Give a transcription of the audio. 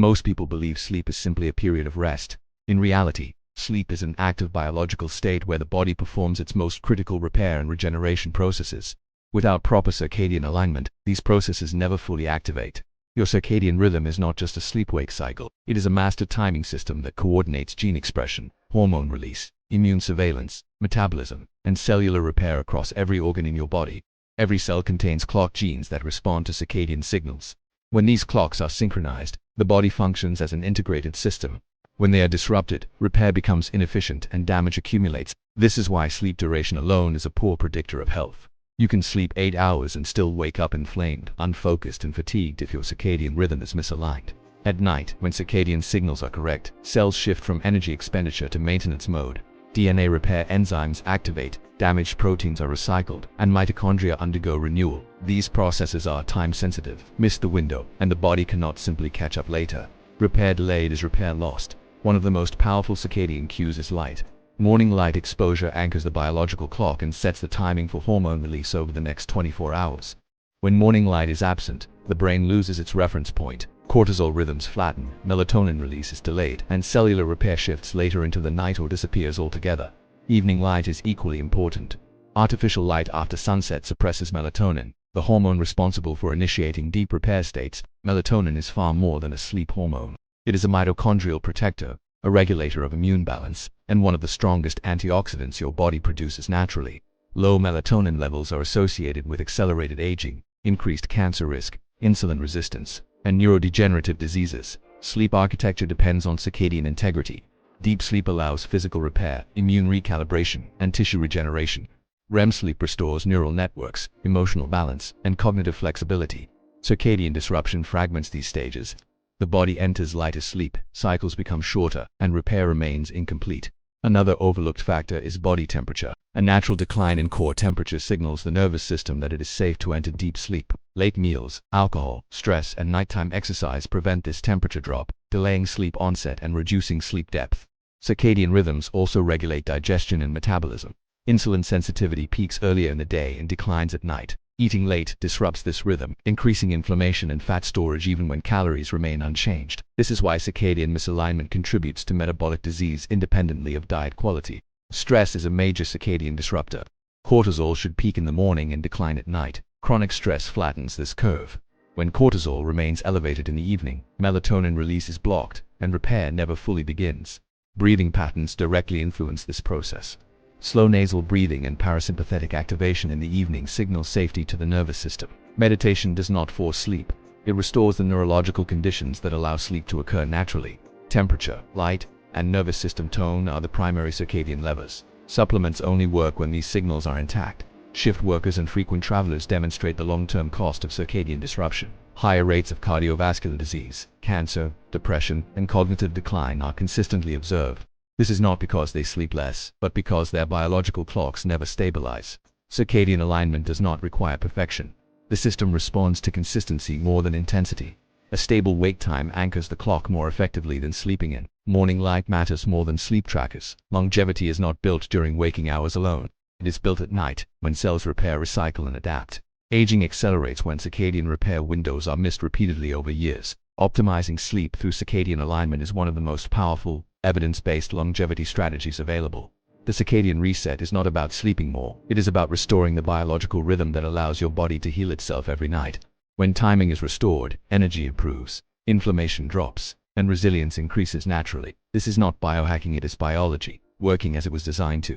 Most people believe sleep is simply a period of rest. In reality, sleep is an active biological state where the body performs its most critical repair and regeneration processes. Without proper circadian alignment, these processes never fully activate. Your circadian rhythm is not just a sleep-wake cycle. It is a master timing system that coordinates gene expression, hormone release, immune surveillance, metabolism, and cellular repair across every organ in your body. Every cell contains clock genes that respond to circadian signals. When these clocks are synchronized, the body functions as an integrated system. When they are disrupted, repair becomes inefficient and damage accumulates. This is why sleep duration alone is a poor predictor of health. You can sleep 8 hours and still wake up inflamed, unfocused, and fatigued if your circadian rhythm is misaligned. At night, when circadian signals are correct, cells shift from energy expenditure to maintenance mode. DNA repair enzymes activate, damaged proteins are recycled, and mitochondria undergo renewal. These processes are time-sensitive, miss the window, and the body cannot simply catch up later. Repair delayed is repair lost. One of the most powerful circadian cues is light. Morning light exposure anchors the biological clock and sets the timing for hormone release over the next 24 hours. When morning light is absent, the brain loses its reference point. Cortisol rhythms flatten, melatonin release is delayed, and cellular repair shifts later into the night or disappears altogether. Evening light is equally important. Artificial light after sunset suppresses melatonin, the hormone responsible for initiating deep repair states. Melatonin is far more than a sleep hormone. It is a mitochondrial protector, a regulator of immune balance, and one of the strongest antioxidants your body produces naturally. Low melatonin levels are associated with accelerated aging, increased cancer risk, insulin resistance, and neurodegenerative diseases. Sleep architecture depends on circadian integrity. Deep sleep allows physical repair, immune recalibration, and tissue regeneration. REM sleep restores neural networks, emotional balance, and cognitive flexibility. Circadian disruption fragments these stages. The body enters lighter sleep, cycles become shorter, and repair remains incomplete. Another overlooked factor is body temperature. A natural decline in core temperature signals the nervous system that it is safe to enter deep sleep. Late meals, alcohol, stress, and nighttime exercise prevent this temperature drop, delaying sleep onset and reducing sleep depth. Circadian rhythms also regulate digestion and metabolism. Insulin sensitivity peaks earlier in the day and declines at night. Eating late disrupts this rhythm, increasing inflammation and fat storage even when calories remain unchanged. This is why circadian misalignment contributes to metabolic disease independently of diet quality. Stress is a major circadian disruptor. Cortisol should peak in the morning and decline at night. Chronic stress flattens this curve. When cortisol remains elevated in the evening, melatonin release is blocked, and repair never fully begins. Breathing patterns directly influence this process. Slow nasal breathing and parasympathetic activation in the evening signal safety to the nervous system. Meditation does not force sleep. It restores the neurological conditions that allow sleep to occur naturally. Temperature, light, and nervous system tone are the primary circadian levers. Supplements only work when these signals are intact. Shift workers and frequent travelers demonstrate the long-term cost of circadian disruption. Higher rates of cardiovascular disease, cancer, depression, and cognitive decline are consistently observed. This is not because they sleep less, but because their biological clocks never stabilize. Circadian alignment does not require perfection. The system responds to consistency more than intensity. A stable wake time anchors the clock more effectively than sleeping in. Morning light matters more than sleep trackers. Longevity is not built during waking hours alone. It is built at night, when cells repair, recycle, and adapt. Aging accelerates when circadian repair windows are missed repeatedly over years. Optimizing sleep through circadian alignment is one of the most powerful, evidence-based longevity strategies available. The circadian reset is not about sleeping more. It is about restoring the biological rhythm that allows your body to heal itself every night. When timing is restored, energy improves, inflammation drops, and resilience increases naturally. This is not biohacking, it is biology, working as it was designed to.